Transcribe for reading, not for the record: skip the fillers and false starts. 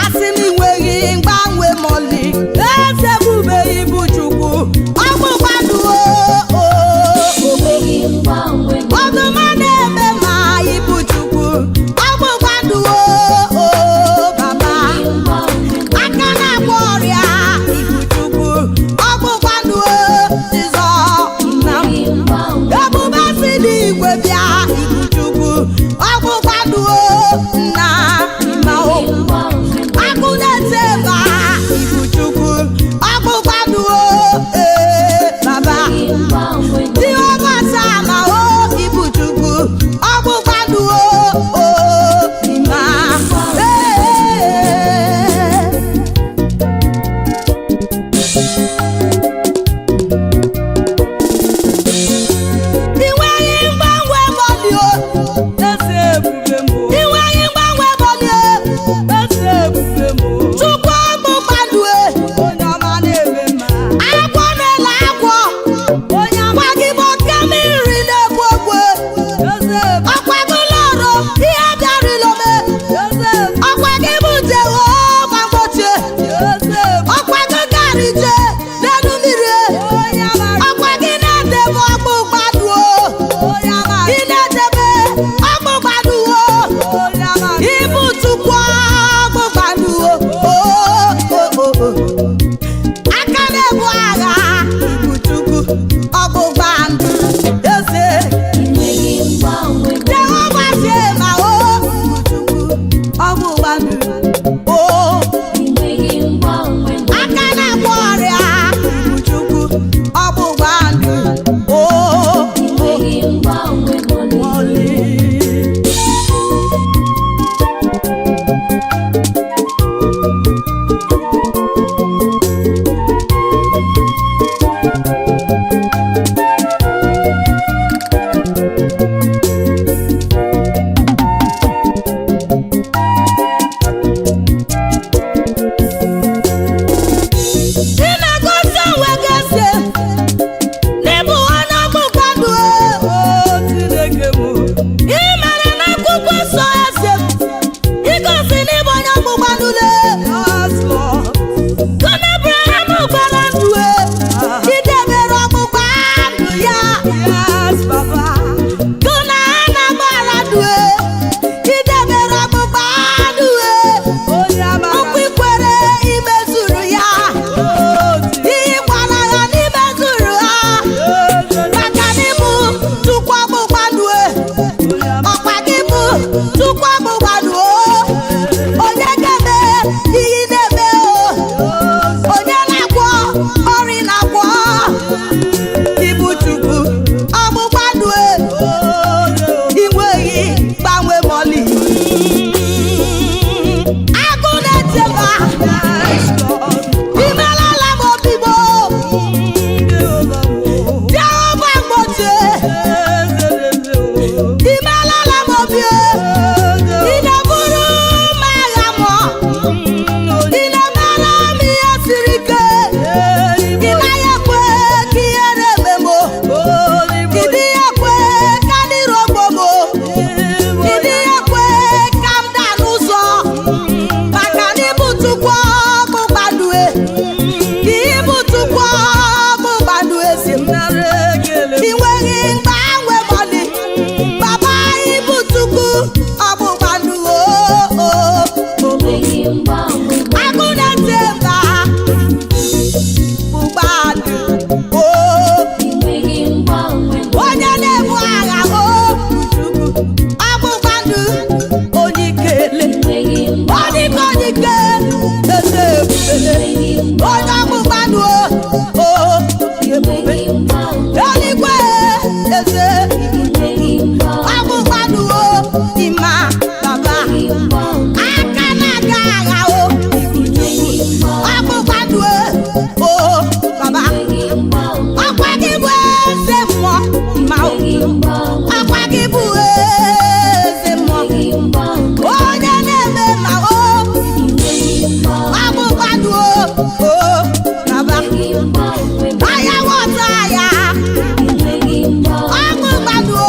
asị m inweghị mgbanwe mọli eze ebube ibu Chukwu ọgbụgbadụ ọdụma na-eme ma ibu Chukwu ọgbụgbadụ baba aka na-agwọ ọrịa ibu Chukwu ọgbụgbadụ Jizọ nna m ebube si n'igwe bịa ibu Chukwu ọgbụgbadụ nna nna akụ na-ete ba ibu Chukwu ọgbụgbadụ baba Jehova sama ibu Chukwu ọgbụgbadụ ma inweghị mgbanwe mọli eze ebube m inweghị mgbanwe mọli eze ebube m Chukwu ọgbụgbadụ onye ọma na-eme mma agwọ na-ele agwọ onye ọma gị bụ oke mmiri na-egbu ogwe ọkwa gị lọrọ ihe bịarịlome ọkwa gị bụ Jehova mgbochie ọkwa gị garije n'elu mmiri ọkwa gị na-edebe ọgbụgbadụ ị na-edebe ọgbụgbadụ ibu Chukwu ọgbụgbadụ aka na-ebu agha ibu Chukwu ọgbụgbadụ eze Jehova sema ibu Chukwu ọgbụgbadụ aka na-agwọ ọrịa ibu Chukwu ọgbụgbadụ ị na-egosi onwe gị eze n'ịbụ onye ọgbụgbadụ Chineke m ị mere n'akwụkwọ nsọ eze igosi n'ịbụ onye ọgbụgbadụ Don Abraham gbara ndụ idebere ọgbụgbadụ ya Don Hana gbara ndụ idebere ọgbụgbadụ okwu ikwere imezuru ya ihe gwara ya n'imezuru ha maka na ịbụ Chukwu ọgbụgbadụ ọkwa gị bụ Chukwu ọgbụgbadụ onye ga-eme ihe na-eme onye na-agwọ ọrịa na-agwọ ibu Chukwu ọgbụgbadụ inweghị gbanwe mọli agụ na-echeba imelala m obibo Jehova mgbochie imelala m obi ị na-eburu m agha mụọ ị na-emere m ihe siri ike ị naghị ekwe ka ihe na-eme m ị dịghị ekwe ka ndị rogbo m ị dịghị ekwe ka m daa n'ụzọ maka na ịbụ Chukwu ọgbụgbadụ ịbụ Chukwu ọgbụgbadụ ezi m inweghị mgbanwe mọli baba ibu Chukwu ọgbụgbadụ agụ na-ete mba gbụgbadụ onye na-ebu agha ọgbụgbadụ onye ikele onye ike eze ebube onye ọgbụgbadụ eluigwe eze ọgbụgbadụ ịma baba aka na-aga agha ọgbụgbadụ baba ọkwa gị bụ eze mmụọ ma ọkwa gị bụ eze mmụọ onye na-eme ma ọgbụgbadụ baba aya wọta ya ọgbụgbadụ